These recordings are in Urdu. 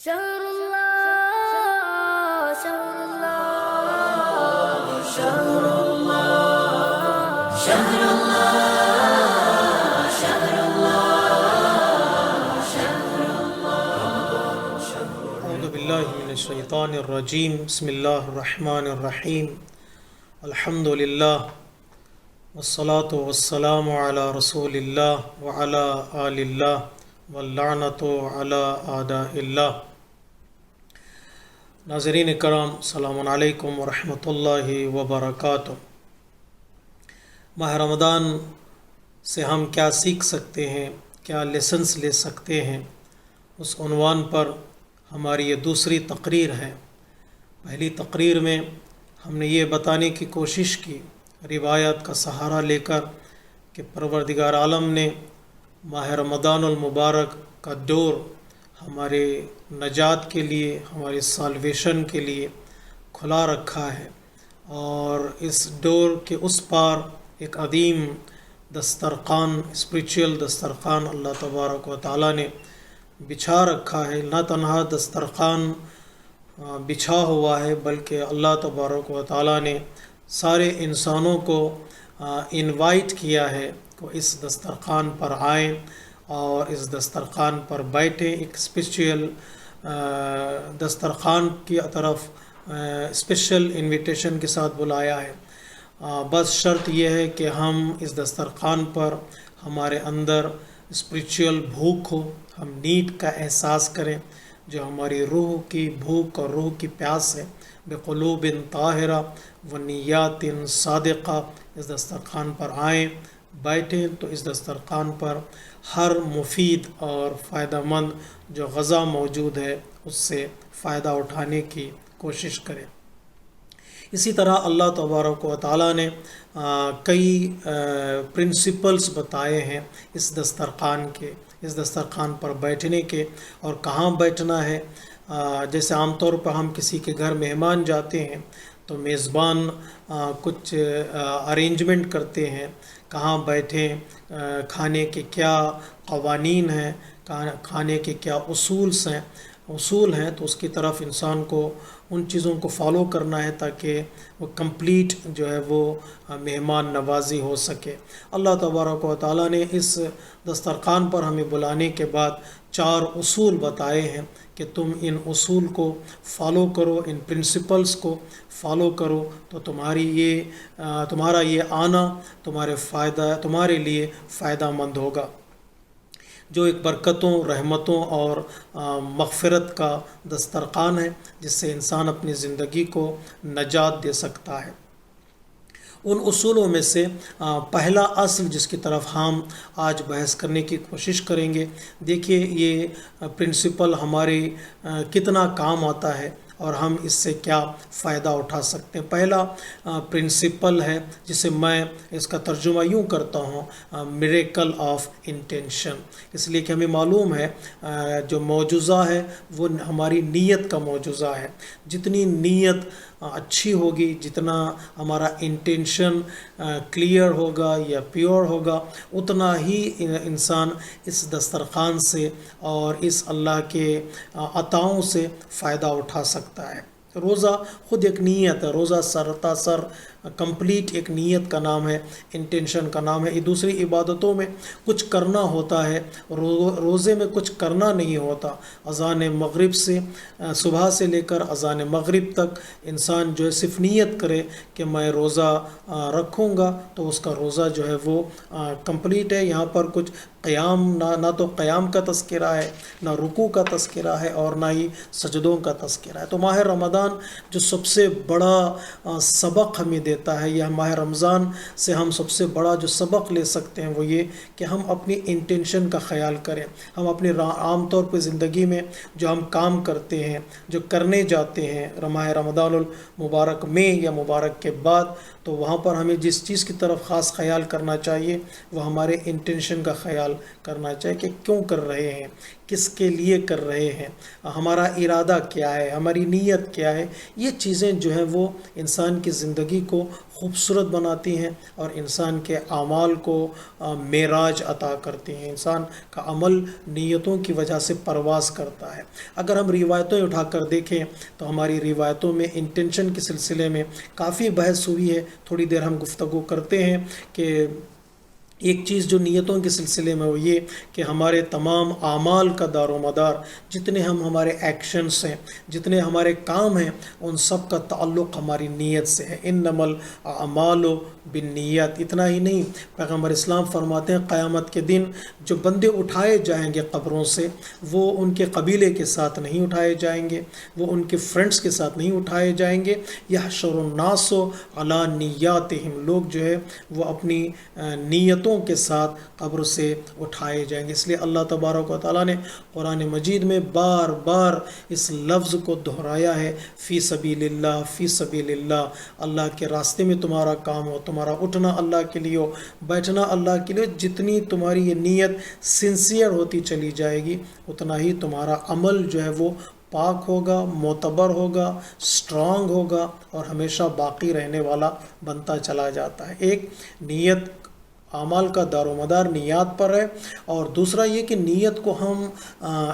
شهر الله شهر الله شهر الله شهر الله شهر الله شهر اعوذ باللہ من الشیطان الرجیم بسم اللہ الرحمن الرحیم الحمد للہ والصلاة والسلام علی رسول اللہ وعلی آل اللہ واللعنۃ علی اعداء اللہ۔ ناظرین کرام، السلام علیکم ورحمۃ اللہ وبرکاتہ۔ ماہ رمضان سے ہم کیا سیکھ سکتے ہیں، کیا لیسنس لے سکتے ہیں، اس عنوان پر ہماری یہ دوسری تقریر ہے۔ پہلی تقریر میں ہم نے یہ بتانے کی کوشش کی روایات کا سہارا لے کر کہ پروردگار عالم نے ماہ رمضان المبارک کا ڈور ہمارے نجات کے لیے، ہمارے سالویشن کے لیے کھلا رکھا ہے، اور اس ڈور کے اس پار ایک عظیم دسترخوان، اسپریچول دسترخوان اللہ تبارک و تعالیٰ نے بچھا رکھا ہے۔ نہ تنہا دسترخوان بچھا ہوا ہے، بلکہ اللہ تبارک و تعالیٰ نے سارے انسانوں کو انوائٹ کیا ہے کہ اس دسترخوان پر آئیں اور اس دسترخوان پر بیٹھیں۔ ایک اسپیشل دسترخوان کی طرف اسپیشل انویٹیشن کے ساتھ بلایا ہے۔ بس شرط یہ ہے کہ ہم اس دسترخوان پر ہمارے اندر اسپریچول بھوک ہو، ہم نیڈ کا احساس کریں، جو ہماری روح کی بھوک اور روح کی پیاس ہے۔ بقلوب طاہرہ و نیات صادقہ، اس دسترخوان پر آئیں، بیٹھیں تو اس دسترخوان پر ہر مفید اور فائدہ مند جو غذا موجود ہے اس سے فائدہ اٹھانے کی کوشش کریں۔ اسی طرح اللہ تبارک و تعالیٰ نے کئی پرنسپلز بتائے ہیں اس دسترخوان پر بیٹھنے کے، اور کہاں بیٹھنا ہے۔ جیسے عام طور پر ہم کسی کے گھر مہمان جاتے ہیں تو میزبان کچھ ارینجمنٹ کرتے ہیں، کہاں بیٹھیں، کھانے کے کیا قوانین ہیں، کھانے کے کیا اصول ہیں، تو اس کی طرف انسان کو ان چیزوں کو فالو کرنا ہے تاکہ وہ کمپلیٹ جو ہے وہ مہمان نوازی ہو سکے۔ اللہ تبارک و تعالیٰ نے اس دسترخوان پر ہمیں بلانے کے بعد 4 اصول بتائے ہیں کہ تم ان اصول کو فالو کرو، ان پرنسپلز کو فالو کرو تو تمہارا یہ آنا تمہارے لیے فائدہ مند ہوگا، جو ایک برکتوں، رحمتوں اور مغفرت کا دسترخوان ہے، جس سے انسان اپنی زندگی کو نجات دے سکتا ہے۔ ان اصولوں میں سے پہلا اصل جس کی طرف ہم آج بحث کرنے کی کوشش کریں گے، دیکھیے یہ پرنسپل ہمارے کتنا کام آتا ہے اور ہم اس سے کیا فائدہ اٹھا سکتے ہیں۔ پہلا پرنسپل ہے جسے میں اس کا ترجمہ یوں کرتا ہوں، میریکل آف انٹینشن، اس لیے کہ ہمیں معلوم ہے جو معجزہ ہے وہ ہماری نیت کا معجزہ ہے۔ جتنی نیت اچھی ہوگی، جتنا ہمارا انٹینشن کلیئر ہوگا یا پیور ہوگا، اتنا ہی انسان اس دسترخوان سے اور اس اللہ کے عطاؤں سے فائدہ اٹھا سکتا ہے۔ روزہ خود ایک نیت ہے، روزہ سر کمپلیٹ ایک نیت کا نام ہے، انٹینشن کا نام ہے۔ یہ دوسری عبادتوں میں کچھ کرنا ہوتا ہے، روزے میں کچھ کرنا نہیں ہوتا۔ اذان مغرب سے صبح سے لے کر اذان مغرب تک انسان جو ہے صرف نیت کرے کہ میں روزہ رکھوں گا تو اس کا روزہ جو ہے وہ کمپلیٹ ہے۔ یہاں پر کچھ قیام نہ تو قیام کا تذکرہ ہے، نہ رکوع کا تذکرہ ہے، اور نہ ہی سجدوں کا تذکرہ ہے۔ تو ماہ رمضان جو سب سے بڑا سبق ہمیں دیتا ہے، یا ماہ رمضان سے ہم سب سے بڑا جو سبق لے سکتے ہیں وہ یہ کہ ہم اپنی انٹینشن کا خیال کریں۔ ہم اپنے عام طور پہ زندگی میں جو ہم کام کرتے ہیں، جو کرنے جاتے ہیں ماہ رمضان المبارک میں یا مبارک کے بعد، تو وہاں پر ہمیں جس چیز کی طرف خاص خیال کرنا چاہیے وہ ہمارے انٹینشن کا خیال کرنا چاہیے کہ کیوں کر رہے ہیں، کس کے لیے کر رہے ہیں، ہمارا ارادہ کیا ہے، ہماری نیت کیا ہے، یہ چیزیں جو ہیں وہ انسان کی زندگی کو خوبصورت بناتی ہیں اور انسان کے اعمال کو معراج عطا کرتی ہیں۔ انسان کا عمل نیتوں کی وجہ سے پرواز کرتا ہے۔ اگر ہم روایتیں اٹھا کر دیکھیں تو ہماری روایتوں میں انٹینشن کے سلسلے میں کافی بحث ہوئی ہے۔ تھوڑی دیر ہم گفتگو کرتے ہیں کہ ایک چیز جو نیتوں کے سلسلے میں وہ یہ کہ ہمارے تمام اعمال کا دار و مدار، جتنے ہمارے ایکشنز ہیں، جتنے ہمارے کام ہیں، ان سب کا تعلق ہماری نیت سے ہے۔ انما الاعمال بالنیات۔ اتنا ہی نہیں، پیغمبر اسلام فرماتے ہیں قیامت کے دن جو بندے اٹھائے جائیں گے قبروں سے، وہ ان کے قبیلے کے ساتھ نہیں اٹھائے جائیں گے، وہ ان کے فرینڈز کے ساتھ نہیں اٹھائے جائیں گے۔ یحشر الناس علی نیاتہم۔ لوگ جو ہے وہ اپنی نیتوں کے ساتھ قبر سے اٹھائے جائیں گے۔ اس لیے اللہ تبارک و تعالیٰ نے قرآن مجید میں بار بار اس لفظ کو دہرایا ہے، فی سبیل اللہ، فی سبیل اللہ۔ اللہ کے راستے میں تمہارا کام ہو، تمہارا اٹھنا اللہ کے لیے ہو، بیٹھنا اللہ کے لیے۔ جتنی تمہاری یہ نیت سنسیئر ہوتی چلی جائے گی، اتنا ہی تمہارا عمل جو ہے وہ پاک ہوگا، معتبر ہوگا، سٹرانگ ہوگا اور ہمیشہ باقی رہنے والا بنتا چلا جاتا ہے۔ ایک نیت، اعمال کا دار و مدار نیات پر ہے، اور دوسرا یہ کہ نیت کو ہم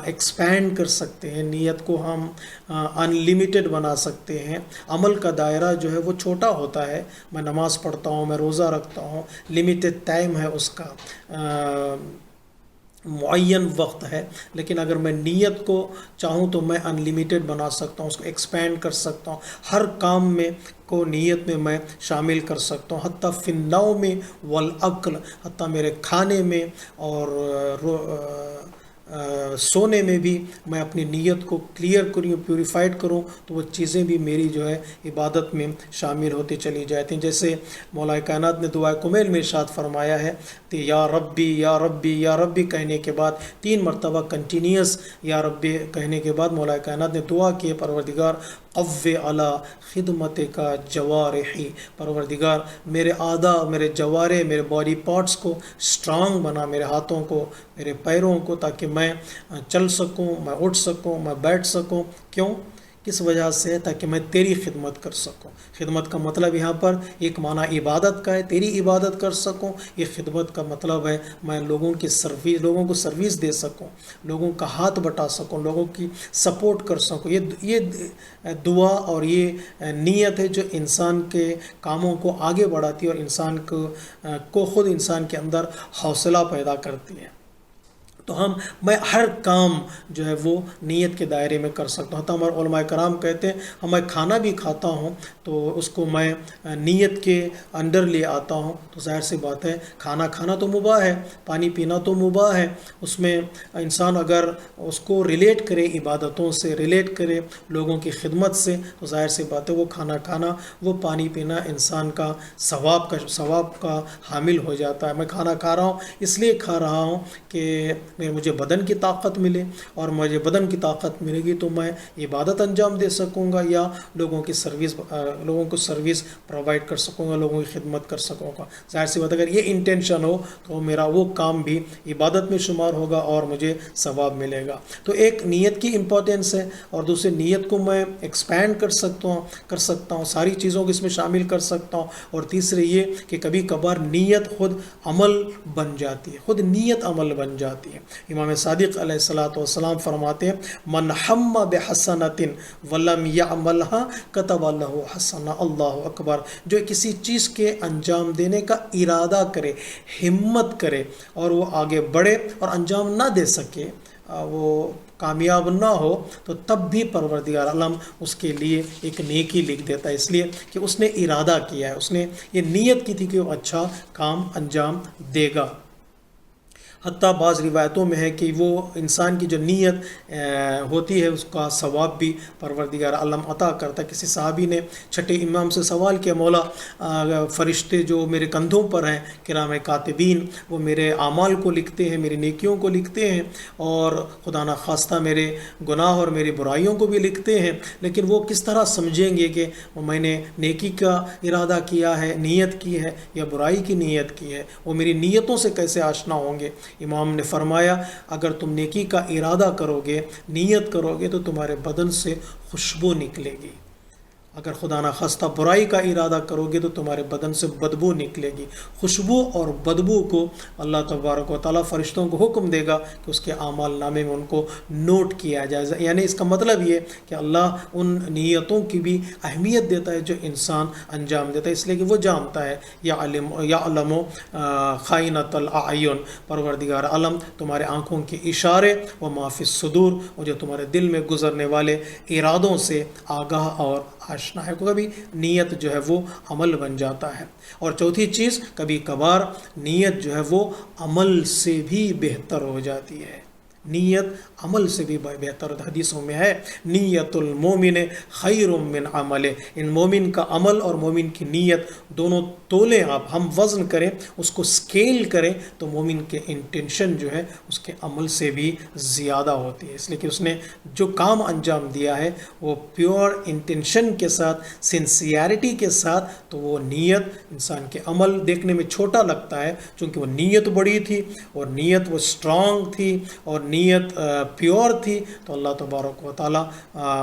ایکسپینڈ کر سکتے ہیں، نیت کو ہم ان لیمیٹڈ بنا سکتے ہیں۔ عمل کا دائرہ جو ہے وہ چھوٹا ہوتا ہے، میں نماز پڑھتا ہوں، میں روزہ رکھتا ہوں، لمیٹڈ ٹائم ہے اس کا، معین وقت ہے، لیکن اگر میں نیت کو چاہوں تو میں ان لیمیٹڈ بنا سکتا ہوں، اس کو ایکسپینڈ کر سکتا ہوں، ہر کام میں کو نیت میں شامل کر سکتا ہوں، حتیٰ فی النوم والعقل، حتیٰ میرے کھانے میں اور سونے میں بھی میں اپنی نیت کو کلیئر کروں، پیوریفائڈ کروں، تو وہ چیزیں بھی میری جو ہے عبادت میں شامل ہوتی چلی جاتی ہیں۔ جیسے مولا کائنات نے دعائے کمیل میں ارشاد فرمایا ہے کہ یا ربی یا ربی یا ربی کہنے کے بعد 3 مرتبہ کنٹینیوس یا ربی کہنے کے بعد مولا کائنات نے دعا کی، پروردگار قوّ علی خدمت کا جوارحی، پروردگار میرے اعضاء، میرے جوارے، میرے باڈی پارٹس کو سٹرانگ بنا، میرے ہاتھوں کو، میرے پیروں کو، تاکہ میں چل سکوں، میں اٹھ سکوں، میں بیٹھ سکوں۔ کیوں؟ کس وجہ سے؟ تاکہ میں تیری خدمت کر سکوں۔ خدمت کا مطلب یہاں پر ایک معنی عبادت کا ہے، تیری عبادت کر سکوں۔ یہ خدمت کا مطلب ہے میں لوگوں کی سروس، لوگوں کو سروس دے سکوں، لوگوں کا ہاتھ بٹا سکوں، لوگوں کی سپورٹ کر سکوں۔ یہ دعا اور یہ نیت ہے جو انسان کے کاموں کو آگے بڑھاتی ہے اور انسان کو خود انسان کے اندر حوصلہ پیدا کرتی ہے۔ تو میں ہر کام جو ہے وہ نیت کے دائرے میں کر سکتا ہوں۔ ہمارے علماء کرام کہتے ہیں میں کھانا بھی کھاتا ہوں تو اس کو میں نیت کے انڈر لے آتا ہوں، تو ظاہر سی بات ہے کھانا کھانا تو مباح ہے، پانی پینا تو مباح ہے، اس میں انسان اگر اس کو ریلیٹ کرے عبادتوں سے، ریلیٹ کرے لوگوں کی خدمت سے، تو ظاہر سی بات ہے وہ کھانا کھانا، وہ پانی پینا انسان کا ثواب کا حامل ہو جاتا ہے۔ میں کھانا کھا رہا ہوں اس لیے کھا رہا ہوں کہ مجھے بدن کی طاقت ملے، اور مجھے بدن کی طاقت ملے گی تو میں عبادت انجام دے سکوں گا یا لوگوں کو سروس پرووائڈ کر سکوں گا، لوگوں کی خدمت کر سکوں گا۔ ظاہر سی بات اگر یہ انٹینشن ہو تو میرا وہ کام بھی عبادت میں شمار ہوگا اور مجھے ثواب ملے گا۔ تو ایک نیت کی امپورٹنس ہے، اور دوسری نیت کو میں ایکسپینڈ کر سکتا ہوں، ساری چیزوں کو اس میں شامل کر سکتا ہوں، اور تیسرے یہ کہ کبھی کبھار نیت خود عمل بن جاتی ہے، خود نیت عمل بن جاتی ہے۔ امام صادق علیہ السلام فرماتے ہیں من ہم بحسنۃ ولم یعملها کتب له حسنہ۔ اللہ اکبر۔ جو کسی چیز کے انجام دینے کا ارادہ کرے، ہمت کرے، اور وہ آگے بڑھے اور انجام نہ دے سکے، وہ کامیاب نہ ہو، تو تب بھی پروردگار عالم اس کے لیے ایک نیکی لکھ دیتا ہے، اس لیے کہ اس نے ارادہ کیا ہے، اس نے یہ نیت کی تھی کہ وہ اچھا کام انجام دے گا۔ حتیٰ بعض روایتوں میں ہے کہ وہ انسان کی جو نیت ہوتی ہے اس کا ثواب بھی پروردگار عالم عطا کرتا ہے۔ کسی صحابی نے چھٹے امام سے سوال کیا، مولا فرشتے جو میرے کندھوں پر ہیں کرام کاتبین، وہ میرے اعمال کو لکھتے ہیں، میری نیکیوں کو لکھتے ہیں، اور خدا نخواستہ میرے گناہ اور میری برائیوں کو بھی لکھتے ہیں، لیکن وہ کس طرح سمجھیں گے کہ میں نے نیکی کا ارادہ کیا ہے، نیت کی ہے، یا برائی کی نیت کی ہے؟ وہ میری نیتوں سے کیسے آشنا ہوں گے؟ امام نے فرمایا اگر تم نیکی کا ارادہ کرو گے، نیت کرو گے، تو تمہارے بدن سے خوشبو نکلے گی. اگر خدا نخواستہ برائی کا ارادہ کرو گے تو تمہارے بدن سے بدبو نکلے گی. خوشبو اور بدبو کو اللہ تبارک و تعالیٰ فرشتوں کو حکم دے گا کہ اس کے اعمال نامے میں ان کو نوٹ کیا جائے. یعنی اس کا مطلب یہ کہ اللہ ان نیتوں کی بھی اہمیت دیتا ہے جو انسان انجام دیتا ہے، اس لیے کہ وہ جانتا ہے یعلم خائنۃ الاعین، پروردگار عالم تمہارے آنکھوں کے اشارے، و ما فی الصدور، اور جو تمہارے دل میں گزرنے والے ارادوں سے آگاہ اور آشنا ہے. کبھی نیت جو ہے وہ عمل بن جاتا ہے. اور چوتھی چیز، کبھی کبھار نیت جو ہے وہ عمل سے بھی بہتر ہو جاتی ہے. نیت عمل سے بھی بہتر. حدیثوں میں ہے نیت المومن خیر من عمل، ان مومن کا عمل اور مومن کی نیت دونوں تولیں، آپ ہم وزن کریں، اس کو سکیل کریں، تو مومن کے انٹینشن جو ہے اس کے عمل سے بھی زیادہ ہوتی ہے. اس لیے کہ اس نے جو کام انجام دیا ہے وہ پیور انٹینشن کے ساتھ، سنسیئرٹی کے ساتھ، تو وہ نیت انسان کے عمل دیکھنے میں چھوٹا لگتا ہے چونکہ وہ نیت بڑی تھی اور نیت وہ اسٹرانگ تھی اور نیت پیور تھی، تو اللہ تبارک و تعالیٰ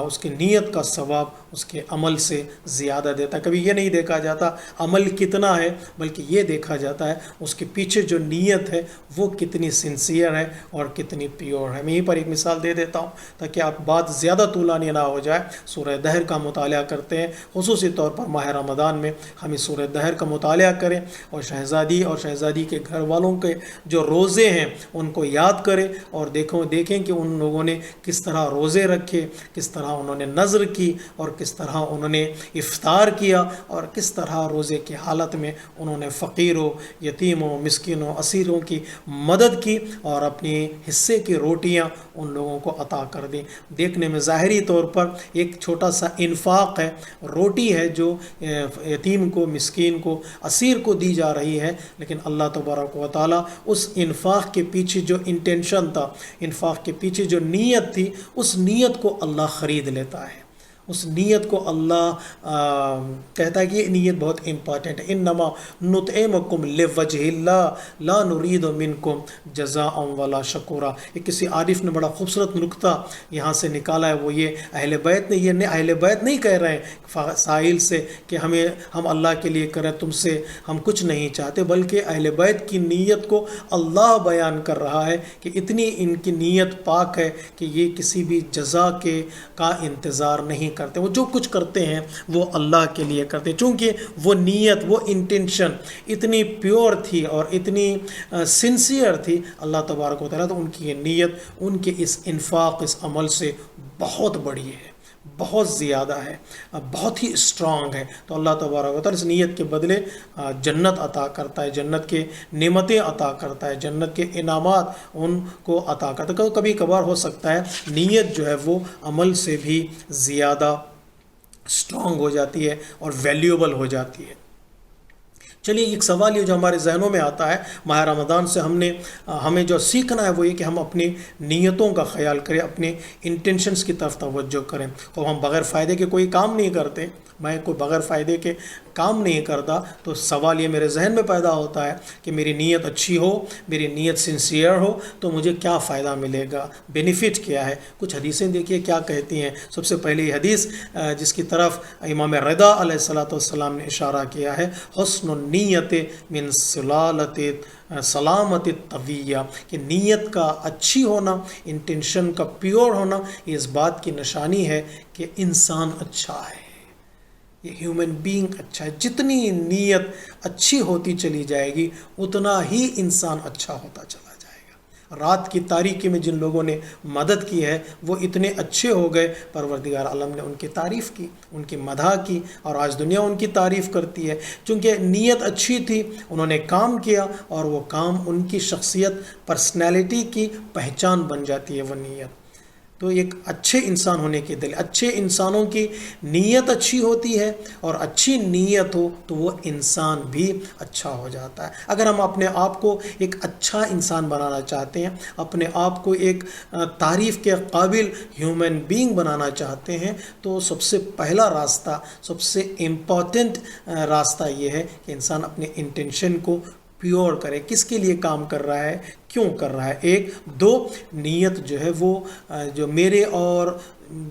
اس کی نیت کا ثواب اس کے عمل سے زیادہ دیتا ہے. کبھی یہ نہیں دیکھا جاتا عمل کتنا ہے، بلکہ یہ دیکھا جاتا ہے اس کے پیچھے جو نیت ہے وہ کتنی سنسیئر ہے اور کتنی پیور ہے. میں یہیں پر ایک مثال دے دیتا ہوں تاکہ آپ بات زیادہ طولانی نہ ہو جائے. سورہ دہر کا مطالعہ کرتے ہیں، خصوصی طور پر ماہ رمضان میں ہمیں سورہ دہر کا مطالعہ کریں اور شہزادی اور شہزادی کے گھر والوں کے جو روزے ہیں ان کو یاد کریں اور دیکھیں کہ ان لوگوں نے کس طرح روزے رکھے، کس طرح انہوں نے نذر کی اور کس طرح انہوں نے افطار کیا اور کس طرح روزے کی حالت میں انہوں نے فقیروں، یتیموں، مسکینوں، اسیروں کی مدد کی اور اپنی حصے کی روٹیاں ان لوگوں کو عطا کر دیں. دیکھنے میں ظاہری طور پر ایک چھوٹا سا انفاق ہے، روٹی ہے جو یتیم کو، مسکین کو، اسیر کو دی جا رہی ہے، لیکن اللہ تبارک و تعالیٰ اس انفاق کے پیچھے جو انٹینشن تھا، انفاق کے پیچھے جو نیت تھی، اس نیت کو اللہ خرید لیتا ہے. اس نیت کو اللہ کہتا ہے کہ یہ نیت بہت امپورٹنٹ ہے. انما نطعمکم لوجہ اللہ لا نرید منکم جزاء ولا شکورا. یہ کسی عارف نے بڑا خوبصورت نکتہ یہاں سے نکالا ہے، وہ یہ اہل بیت نے، یہ اہل بیت نہیں کہہ رہے ہیں سائل سے کہ ہم اللہ کے لیے کریں، تم سے ہم کچھ نہیں چاہتے، بلکہ اہل بیت کی نیت کو اللہ بیان کر رہا ہے کہ اتنی ان کی نیت پاک ہے کہ یہ کسی بھی جزا کا انتظار نہیں کرتے. وہ جو کچھ کرتے ہیں وہ اللہ کے لیے کرتے ہیں، چونکہ وہ نیت، وہ انٹینشن اتنی پیور تھی اور اتنی سنسیئر تھی اللہ تبارک و تعالیٰ، تو ان کی یہ نیت ان کے اس انفاق، اس عمل سے بہت بڑی ہے، بہت زیادہ ہے، بہت ہی اسٹرانگ ہے. تو اللہ تبارک و تعالیٰ اس نیت کے بدلے جنت عطا کرتا ہے، جنت کے نعمتیں عطا کرتا ہے، جنت کے انعامات ان کو عطا کرتا ہے. کبھی کبھار ہو سکتا ہے نیت جو ہے وہ عمل سے بھی زیادہ اسٹرانگ ہو جاتی ہے اور ویلیوبل ہو جاتی ہے. چلیے ایک سوال یہ جو ہمارے ذہنوں میں آتا ہے ماہ رمضان سے ہمیں جو سیکھنا ہے وہ یہ کہ ہم اپنی نیتوں کا خیال کریں، اپنے انٹینشنز کی طرف توجہ کریں. اور ہم بغیر فائدے کے کوئی کام نہیں کرتے، میں کوئی بغیر فائدے کے کام نہیں کرتا، تو سوال یہ میرے ذہن میں پیدا ہوتا ہے کہ میری نیت اچھی ہو، میری نیت سنسیئر ہو تو مجھے کیا فائدہ ملے گا، بینیفٹ کیا ہے. کچھ حدیثیں دیکھیے کیا کہتی ہیں. سب سے پہلی حدیث جس کی طرف امام رضا علیہ السلام نے اشارہ کیا ہے، حسن النیت من سلالت سلامت طویہ، کہ نیت کا اچھی ہونا، انٹینشن کا پیور ہونا، یہ اس بات کی نشانی ہے کہ انسان اچھا ہے، یہ ہیومن بینگ اچھا ہے. جتنی نیت اچھی ہوتی چلی جائے گی اتنا ہی انسان اچھا ہوتا چلا جائے گا. رات کی تاریکی میں جن لوگوں نے مدد کی ہے وہ اتنے اچھے ہو گئے، پروردگار عالم نے ان کی تعریف کی، ان کی مدح کی، اور آج دنیا ان کی تعریف کرتی ہے چونکہ نیت اچھی تھی، انہوں نے کام کیا اور وہ کام ان کی شخصیت، پرسنالٹی کی پہچان بن جاتی ہے وہ نیت. تو ایک اچھے انسان ہونے کے دلیل، اچھے انسانوں کی نیت اچھی ہوتی ہے، اور اچھی نیت ہو تو وہ انسان بھی اچھا ہو جاتا ہے. اگر ہم اپنے آپ کو ایک اچھا انسان بنانا چاہتے ہیں، اپنے آپ کو ایک تعریف کے قابل ہیومن بینگ بنانا چاہتے ہیں، تو سب سے پہلا راستہ، سب سے امپورٹنٹ راستہ یہ ہے کہ انسان اپنے انٹینشن کو پیور کرے، کس کے لیے کام کر رہا ہے، کیوں کر رہا ہے، ایک دو نیت جو ہے وہ جو میرے اور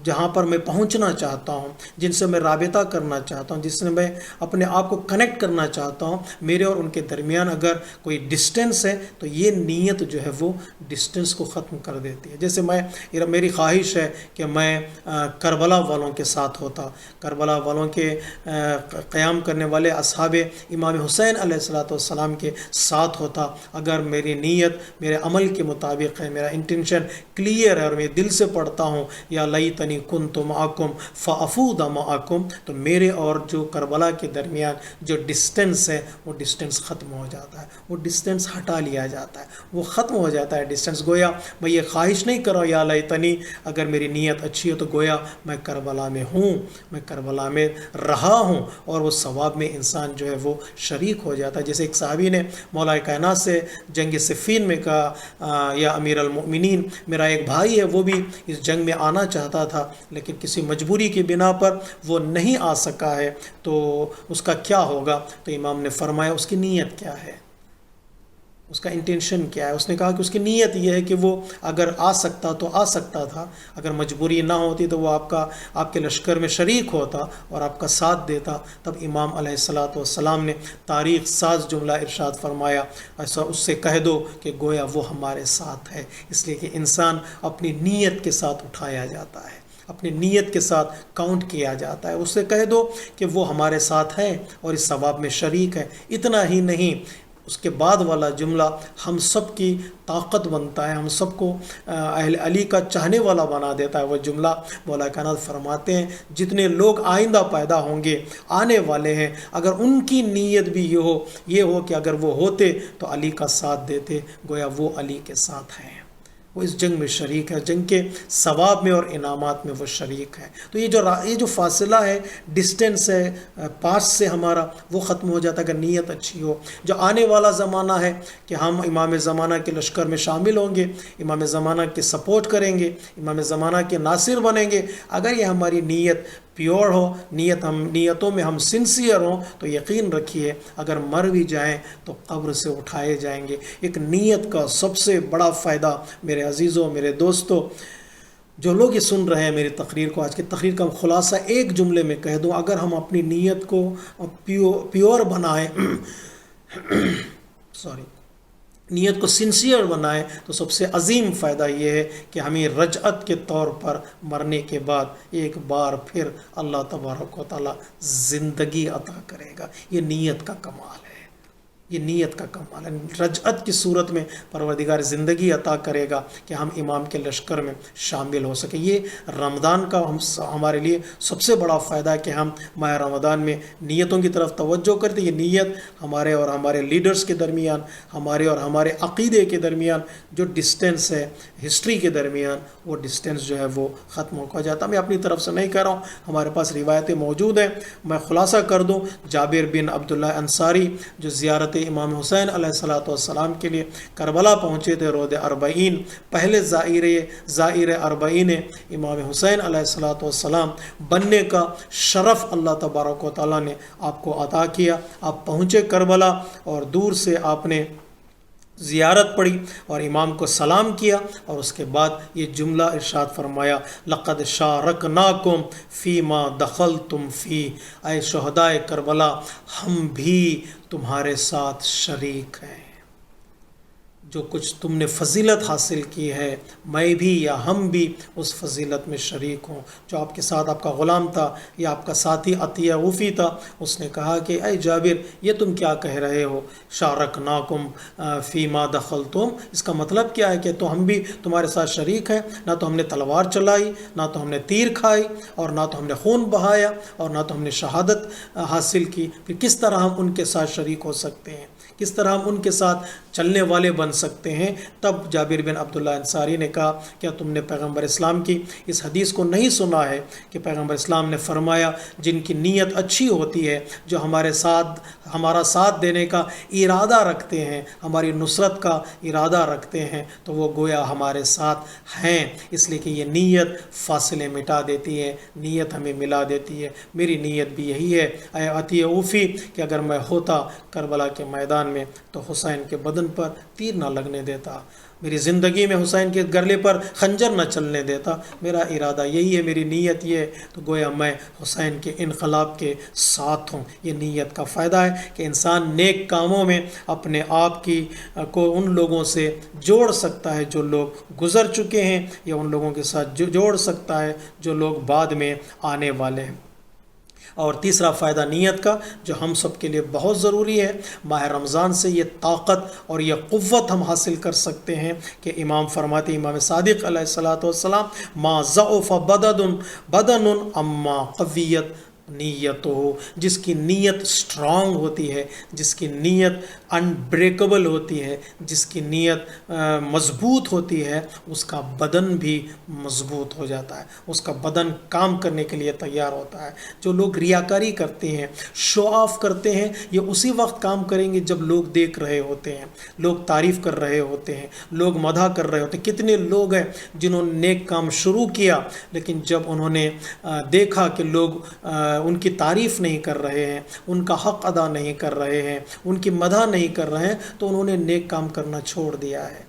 جہاں پر میں پہنچنا چاہتا ہوں، جن سے میں رابطہ کرنا چاہتا ہوں، جس سے میں اپنے آپ کو کنیکٹ کرنا چاہتا ہوں، میرے اور ان کے درمیان اگر کوئی ڈسٹینس ہے تو یہ نیت جو ہے وہ ڈسٹینس کو ختم کر دیتی ہے۔ جیسے میری خواہش ہے کہ میں کربلا والوں کے ساتھ ہوتا، کربلا والوں کے قیام کرنے والے اصحاب امام حسین علیہ السلام کے ساتھ ہوتا، اگر میری نیت میرے عمل کے مطابق ہے، میرا انٹینشن کلیئر ہے اور میں دل سے پڑھتا ہوں یا لیتنی کنت معکم فافوز معکم، تو میرے اور جو کربلا کے درمیان جو ڈسٹینس ہے وہ ڈسٹینس ختم ہو جاتا ہے، وہ ڈسٹینس ہٹا لیا جاتا ہے، وہ ختم ہو جاتا ہے ڈسٹینس۔ گویا میں یہ خواہش نہیں کر رہا ہوں یا لیتنی، اگر میری نیت اچھی ہے تو گویا میں کربلا میں ہوں، میں کربلا میں رہا ہوں، اور وہ ثواب میں انسان جو ہے وہ شریک ہو جاتا ہے۔ جیسے ایک صحابی نے مولا کائنات سے جنگ صفین میں کہا یا امیر المؤمنین، میرا ایک بھائی ہے وہ بھی اس جنگ میں آنا چاہتا تھا لیکن کسی مجبوری کی بنا پر وہ نہیں آ سکا ہے، تو اس کا کیا ہوگا؟ تو امام نے فرمایا اس کی نیت کیا ہے، اس کا انٹینشن کیا ہے۔ اس نے کہا کہ اس کی نیت یہ ہے کہ وہ اگر آ سکتا تو آ سکتا تھا، اگر مجبوری نہ ہوتی تو وہ آپ کے لشکر میں شریک ہوتا اور آپ کا ساتھ دیتا۔ تب امام علیہ السلام نے تاریخ ساز جملہ ارشاد فرمایا، ایسا اس سے کہہ دو کہ گویا وہ ہمارے ساتھ ہے، اس لیے کہ انسان اپنی نیت کے ساتھ اٹھایا جاتا ہے، اپنی نیت کے ساتھ کاؤنٹ کیا جاتا ہے۔ اس سے کہہ دو کہ وہ ہمارے ساتھ ہے اور اس ثواب میں شریک ہے۔ اتنا ہی نہیں، اس کے بعد والا جملہ ہم سب کی طاقت بنتا ہے، ہم سب کو اہل علی کا چاہنے والا بنا دیتا ہے۔ وہ جملہ مولا کائنات فرماتے ہیں جتنے لوگ آئندہ پیدا ہوں گے، آنے والے ہیں، اگر ان کی نیت بھی یہ ہو کہ اگر وہ ہوتے تو علی کا ساتھ دیتے، گویا وہ علی کے ساتھ ہیں، وہ اس جنگ میں شریک ہے، جنگ کے ثواب میں اور انعامات میں وہ شریک ہے۔ تو یہ جو فاصلہ ہے، ڈسٹینس ہے پاس سے ہمارا، وہ ختم ہو جاتا ہے اگر نیت اچھی ہو۔ جو آنے والا زمانہ ہے کہ ہم امام زمانہ کے لشکر میں شامل ہوں گے، امام زمانہ کے سپورٹ کریں گے، امام زمانہ کے ناصر بنیں گے، اگر یہ ہماری نیت پیور ہو، نیتوں میں ہم سنسیئر ہوں، تو یقین رکھیے اگر مر بھی جائیں تو قبر سے اٹھائے جائیں گے۔ ایک نیت کا سب سے بڑا فائدہ میرے عزیزوں، میرے دوستوں، جو لوگ یہ سن رہے ہیں میری تقریر کو، آج کی تقریر کا خلاصہ ایک جملے میں کہہ دوں، اگر ہم اپنی نیت کو پیور بنائیں نیت کو سنسیئر بنائیں تو سب سے عظیم فائدہ یہ ہے کہ ہمیں رجعت کے طور پر مرنے کے بعد ایک بار پھر اللہ تبارک و تعالی زندگی عطا کرے گا۔ یہ نیت کا کمال ہے، یہ نیت کا کمال ہے۔ رجعت کی صورت میں پروردگار زندگی عطا کرے گا کہ ہم امام کے لشکر میں شامل ہو سکیں۔ یہ رمضان کا ہمارے لیے سب سے بڑا فائدہ ہے کہ ہم ماہ رمضان میں نیتوں کی طرف توجہ کرتے۔ یہ نیت ہمارے اور ہمارے لیڈرز کے درمیان، ہمارے اور ہمارے عقیدے کے درمیان جو ڈسٹینس ہے، ہسٹری کے درمیان، وہ ڈسٹینس جو ہے وہ ختم ہو جاتا۔ میں اپنی طرف سے نہیں کہہ رہا ہوں، ہمارے پاس روایتیں موجود ہیں۔ میں خلاصہ کر دوں، جابر بن عبداللہ انصاری جو زیارت امام حسین علیہ السلام کے لیے کربلا پہنچے تھے، رود اربعین، پہلے زائر اربعین امام حسین علیہ السلام بننے کا شرف اللہ تبارک و تعالیٰ نے آپ کو عطا کیا۔ آپ پہنچے کربلا اور دور سے آپ نے زیارت پڑھی اور امام کو سلام کیا، اور اس کے بعد یہ جملہ ارشاد فرمایا، لقد شارکناکم فیما دخلتم فی، اے شہدائے کربلا ہم بھی تمہارے ساتھ شریک ہیں، جو کچھ تم نے فضیلت حاصل کی ہے میں بھی یا ہم بھی اس فضیلت میں شریک ہوں۔ جو آپ کے ساتھ آپ کا غلام تھا یا آپ کا ساتھی عطیہ وفی تھا، اس نے کہا کہ اے جابر یہ تم کیا کہہ رہے ہو، شارکناکم فیما دخلتم، اس کا مطلب کیا ہے کہ تو ہم بھی تمہارے ساتھ شریک ہیں؟ نہ تو ہم نے تلوار چلائی، نہ تو ہم نے تیر کھائی، اور نہ تو ہم نے خون بہایا، اور نہ تو ہم نے شہادت حاصل کی، پھر کس طرح ہم ان کے ساتھ شریک ہو سکتے ہیں، کس طرح ہم ان کے ساتھ چلنے والے بن سکتے ہیں؟ تب جابر بن عبداللہ انصاری نے کہا، کیا تم نے پیغمبر اسلام کی اس حدیث کو نہیں سنا ہے کہ پیغمبر اسلام نے فرمایا جن کی نیت اچھی ہوتی ہے، جو ہمارا ساتھ دینے کا ارادہ رکھتے ہیں، ہماری نصرت کا ارادہ رکھتے ہیں، تو وہ گویا ہمارے ساتھ ہیں، اس لیے کہ یہ نیت فاصلے مٹا دیتی ہے، نیت ہمیں ملا دیتی ہے۔ میری نیت بھی یہی ہے اے عطیہ اوفی کہ اگر میں ہوتا کربلا کے میدان میدان میں تو حسین کے بدن پر تیر نہ لگنے دیتا، میری زندگی میں حسین کے گلے پر خنجر نہ چلنے دیتا، میرا ارادہ یہی ہے، میری نیت یہ ہے، تو گویا میں حسین کے انقلاب کے ساتھ ہوں۔ یہ نیت کا فائدہ ہے کہ انسان نیک کاموں میں اپنے آپ کو ان لوگوں سے جوڑ سکتا ہے جو لوگ گزر چکے ہیں، یا ان لوگوں کے ساتھ جوڑ سکتا ہے جو لوگ بعد میں آنے والے ہیں۔ اور تیسرا فائدہ نیت کا جو ہم سب کے لیے بہت ضروری ہے، ماہ رمضان سے یہ طاقت اور یہ قوت ہم حاصل کر سکتے ہیں کہ امام فرماتے ہیں، امام صادق علیہ الصلاۃ والسلام، ما ضعف بدن اما قویت نیت ہو، جس کی نیت سٹرانگ ہوتی ہے، جس کی نیت انبریکیبل ہوتی ہے، جس کی نیت مضبوط ہوتی ہے، اس کا بدن بھی مضبوط ہو جاتا ہے، اس کا بدن کام کرنے کے لیے تیار ہوتا ہے۔ جو لوگ ریاکاری کرتے ہیں، شو آف کرتے ہیں، یہ اسی وقت کام کریں گے جب لوگ دیکھ رہے ہوتے ہیں، لوگ تعریف کر رہے ہوتے ہیں، لوگ مدح کر رہے ہوتے ہیں۔ کتنے لوگ ہیں جنہوں نے نیک کام شروع کیا، لیکن جب انہوں نے دیکھا کہ لوگ ان کی تعریف نہیں کر رہے ہیں، ان کا حق ادا نہیں کر رہے ہیں، ان کی مدح نہیں کر رہے ہیں، تو انہوں نے نیک کام کرنا چھوڑ دیا ہے۔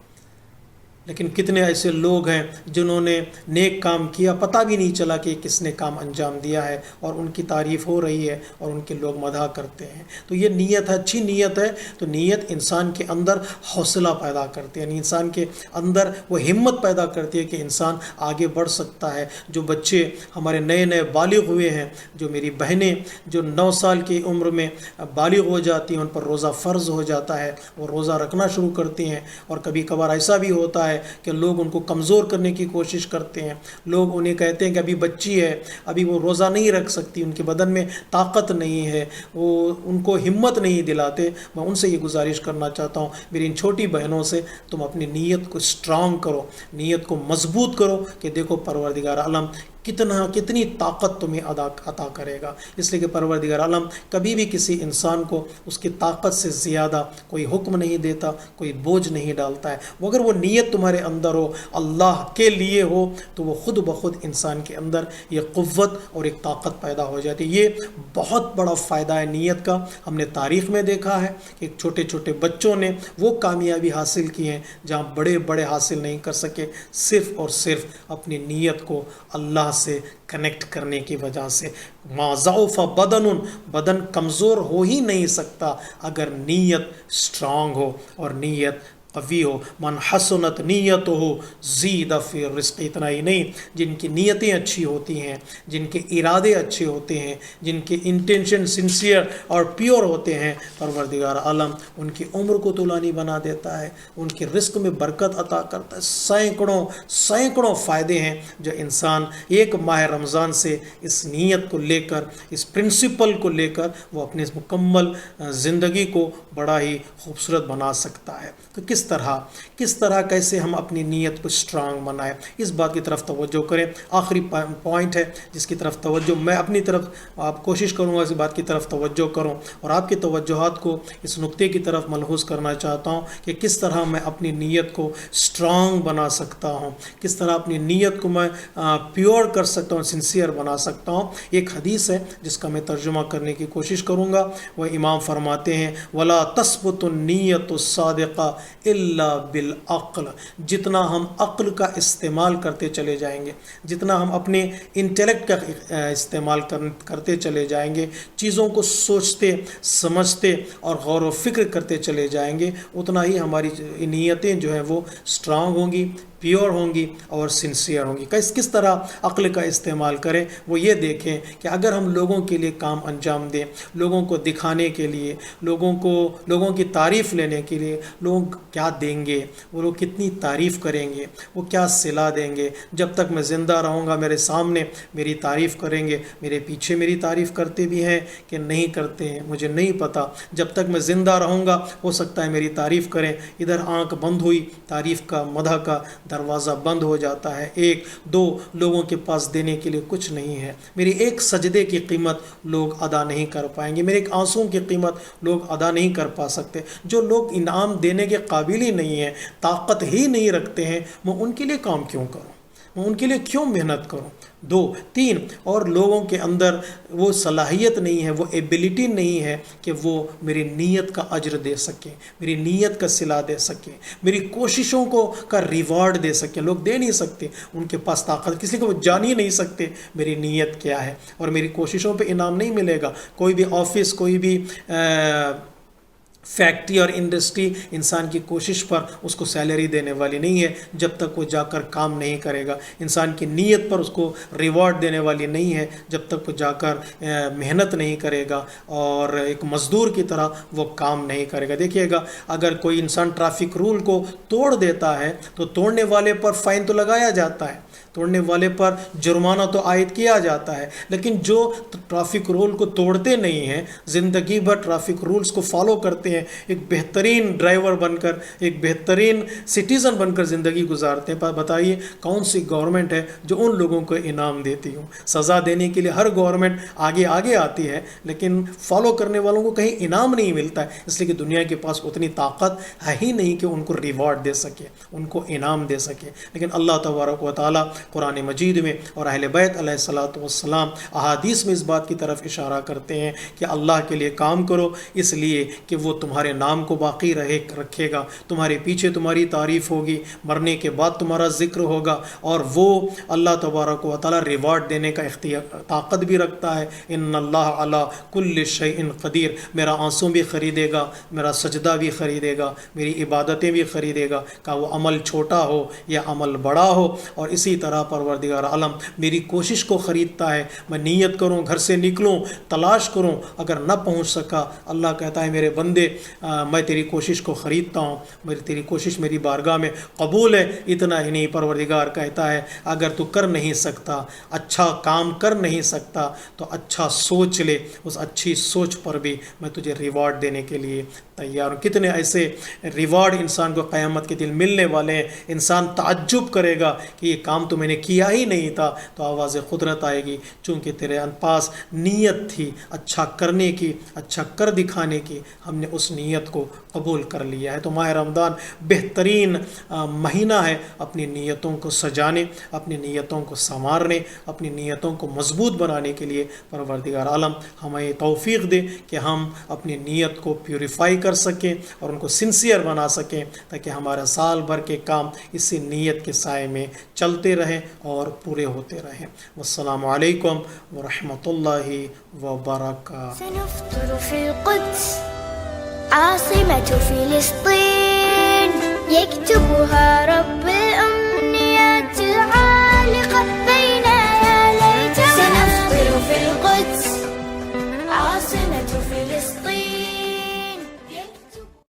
لیکن کتنے ایسے لوگ ہیں جنہوں نے نیک کام کیا، پتہ بھی نہیں چلا کہ کس نے کام انجام دیا ہے، اور ان کی تعریف ہو رہی ہے اور ان کے لوگ مدح کرتے ہیں۔ تو یہ نیت ہے، اچھی نیت ہے، تو نیت انسان کے اندر حوصلہ پیدا کرتی ہے، یعنی انسان کے اندر وہ ہمت پیدا کرتی ہے کہ انسان آگے بڑھ سکتا ہے۔ جو بچے ہمارے نئے نئے بالغ ہوئے ہیں، جو میری بہنیں جو 9 سال کی عمر میں بالغ ہو جاتی ہیں، ان پر روزہ فرض ہو جاتا ہے، وہ روزہ رکھنا شروع کرتی ہیں، اور کبھی کبھار ایسا بھی ہوتا ہے کہ لوگ ان کو کمزور کرنے کی کوشش کرتے ہیں، لوگ انہیں کہتے ہیں کہ ابھی بچی ہے، ابھی وہ روزہ نہیں رکھ سکتی، ان کے بدن میں طاقت نہیں ہے، وہ ان کو ہمت نہیں دلاتے۔ میں ان سے یہ گزارش کرنا چاہتا ہوں، میری ان چھوٹی بہنوں سے، تم اپنی نیت کو سٹرانگ کرو، نیت کو مضبوط کرو کہ دیکھو پروردگار عالم کتنی طاقت تمہیں عطا کرے گا۔ اس لیے کہ پروردگار عالم کبھی بھی کسی انسان کو اس کی طاقت سے زیادہ کوئی حکم نہیں دیتا، کوئی بوجھ نہیں ڈالتا ہے۔ وہ اگر وہ نیت تمہارے اندر ہو، اللہ کے لیے ہو، تو وہ خود بخود انسان کے اندر یہ قوت اور ایک طاقت پیدا ہو جاتی ہے۔ یہ بہت بڑا فائدہ ہے نیت کا۔ ہم نے تاریخ میں دیکھا ہے کہ چھوٹے چھوٹے بچوں نے وہ کامیابی حاصل کی ہیں جہاں بڑے بڑے حاصل نہیں کر سکے، صرف اور صرف اپنی نیت کو اللہ سے کنیکٹ کرنے کی وجہ سے۔ ما ضعف بدن کمزور ہو ہی نہیں سکتا اگر نیت سٹرانگ ہو اور نیت قوی ہو۔ من حسنت نیت ہو زید فی الرزق، اتنا ہی نہیں، جن کی نیتیں اچھی ہوتی ہیں، جن کے ارادے اچھے ہوتے ہیں، جن کے انٹینشن سنسیئر اور پیور ہوتے ہیں، پروردگار عالم ان کی عمر کو طولانی بنا دیتا ہے، ان کے رزق میں برکت عطا کرتا ہے۔ سینکڑوں فائدے ہیں جو انسان ایک ماہ رمضان سے اس نیت کو لے کر، اس پرنسپل کو لے کر وہ اپنی مکمل زندگی کو بڑا ہی خوبصورت بنا سکتا ہے۔ تو کس طرح کیسے ہم اپنی نیت کو سٹرانگ بنائیں، اس بات کی طرف توجہ کریں۔ آخری پوائنٹ ہے جس کی طرف توجہ میں اپنی طرف آپ کوشش کروں گا، اس بات کی طرف توجہ کروں اور آپ کی توجہات کو اس نقطے کی طرف ملحوظ کرنا چاہتا ہوں کہ کس طرح میں اپنی نیت کو سٹرانگ بنا سکتا ہوں، کس طرح اپنی نیت کو میں پیور کر سکتا ہوں، سنسیئر بنا سکتا ہوں۔ ایک حدیث ہے جس کا میں ترجمہ کرنے کی کوشش کروں گا۔ وہ امام فرماتے ہیں، وَلَا تَثْبُتُ النِّيَّةُ الصَّادِقَةُ إِلَّا بِالْعَقْلِ، جتنا ہم عقل کا استعمال کرتے چلے جائیں گے، جتنا ہم اپنے انٹیلیکٹ کا استعمال کرتے چلے جائیں گے، چیزوں کو سوچتے سمجھتے اور غور و فکر کرتے چلے جائیں گے، اتنا ہی ہماری نیتیں جو ہیں وہ سٹرانگ ہوں گی، پیور ہوں گی اور سنسیئر ہوں گی۔ کس طرح عقل کا استعمال کریں؟ وہ یہ دیکھیں کہ اگر ہم لوگوں کے لیے کام انجام دیں، لوگوں کو دکھانے کے لیے، لوگوں کی تعریف لینے کے لیے، لوگ کیا دیں گے، وہ لوگ کتنی تعریف کریں گے، وہ کیا صلہ دیں گے، جب تک میں زندہ رہوں گا میرے سامنے میری تعریف کریں گے، میرے پیچھے میری تعریف کرتے بھی ہیں کہ نہیں کرتے ہیں مجھے نہیں پتہ، جب تک میں زندہ رہوں گا ہو سکتا ہے میری تعریف کریں۔ ادھر آنکھ بند ہوئی، تعریف کا مدح کا دروازہ بند ہو جاتا ہے، 1-2 لوگوں کے پاس دینے کے لیے کچھ نہیں ہے، میری ایک سجدے کی قیمت لوگ ادا نہیں کر پائیں گے، میرے ایک آنسوں کی قیمت لوگ ادا نہیں کر پا سکتے۔ جو لوگ انعام دینے کے قابل ہی نہیں ہیں، طاقت ہی نہیں رکھتے ہیں، میں ان کے لیے کام کیوں کروں، میں ان کے لیے کیوں محنت کروں؟ دو، تین، اور لوگوں کے اندر وہ صلاحیت نہیں ہے، وہ ایبیلٹی نہیں ہے کہ وہ میری نیت کا اجر دے سکیں، میری نیت کا صلہ دے سکیں، میری کوششوں کا ریوارڈ دے سکیں. لوگ دے نہیں سکتے، ان کے پاس طاقت، کسی کو وہ جان ہی نہیں سکتے میری نیت کیا ہے، اور میری کوششوں پہ انعام نہیں ملے گا. کوئی بھی آفس، کوئی بھی فیکٹری اور انڈسٹری انسان کی کوشش پر اس کو سیلری دینے والی نہیں ہے جب تک وہ جا کر کام نہیں کرے گا. انسان کی نیت پر اس کو ریوارڈ دینے والی نہیں ہے جب تک وہ جا کر محنت نہیں کرے گا اور ایک مزدور کی طرح وہ کام نہیں کرے گا. دیکھیے گا، اگر کوئی انسان ٹریفک رول کو توڑ دیتا ہے تو توڑنے والے پر فائن تو لگایا جاتا ہے، توڑنے والے پر جرمانہ تو عائد کیا جاتا ہے، لیکن جو ٹریفک رول کو توڑتے نہیں ہیں، زندگی بھر ٹریفک رولز کو فالو کرتے ہیں، ایک بہترین ڈرائیور بن کر، ایک بہترین سٹیزن بن کر زندگی گزارتے ہیں، بتائیے کون سی گورنمنٹ ہے جو ان لوگوں کو انعام دیتی ہوں؟ سزا دینے کے لیے ہر گورنمنٹ آگے آتی ہے، لیکن فالو کرنے والوں کو کہیں انعام نہیں ملتا ہے، اس لیے کہ دنیا کے پاس اتنی طاقت ہے ہی نہیں کہ ان کو ریوارڈ دے سکے، ان کو انعام دے سکے. لیکن اللہ تبارک و تعالیٰ قرآن مجید میں اور اہل بیت علیہ الصلوۃ والسلام احادیث میں اس بات کی طرف اشارہ کرتے ہیں کہ اللہ کے لیے کام کرو، اس لیے کہ وہ تمہارے نام کو باقی رکھے گا، تمہارے پیچھے تمہاری تعریف ہوگی، مرنے کے بعد تمہارا ذکر ہوگا، اور وہ اللہ تبارک و تعالیٰ ریوارڈ دینے کا طاقت بھی رکھتا ہے. ان اللہ علی کل شیء قدیر، میرا آنسو بھی خریدے گا، میرا سجدہ بھی خریدے گا، میری عبادتیں بھی خریدے گا، کہ وہ عمل چھوٹا ہو یا عمل بڑا ہو. اور اسی طرح پروردگار عالم میری کوشش کو خریدتا ہے. میں نیت کروں، گھر سے نکلوں، تلاش کروں، اگر نہ پہنچ سکا، اللہ کہتا ہے میرے بندے میں تیری کوشش کو خریدتا ہوں، تیری کوشش میری بارگاہ میں قبول ہے. اتنا ہی نہیں، پروردگار کہتا ہے اگر تو کر نہیں سکتا، اچھا کام کر نہیں سکتا، تو اچھا سوچ لے، اس اچھی سوچ پر بھی میں تجھے ریوارڈ دینے کے لیے تیار ہوں. کتنے ایسے ریوارڈ انسان کو قیامت کے دن ملنے والے ہیں. انسان تعجب کرے گا کہ یہ کام تو میں نے کیا ہی نہیں تھا، تو آواز قدرت آئے گی، چونکہ تیرے پاس نیت تھی اچھا کرنے کی، اچھا کر دکھانے کی، ہم نے اس نیت کو قبول کر لیا ہے. تو ماہ رمضان بہترین مہینہ ہے اپنی نیتوں کو سجانے، اپنی نیتوں کو سنوارنے، اپنی نیتوں کو مضبوط بنانے کے لیے. پروردگار عالم ہمیں توفیق دے کہ ہم اپنی نیت کو پیوریفائی کر سکیں اور ان کو سنسیئر بنا سکیں، تاکہ ہمارا سال بھر کے کام اسی نیت کے سائے میں چلتے رہیں اور پورے ہوتے رہیں. والسلام علیکم ورحمۃ اللہ وبرکاتہ. سنفطر في القدس عاصمة فلسطين يكتبها رب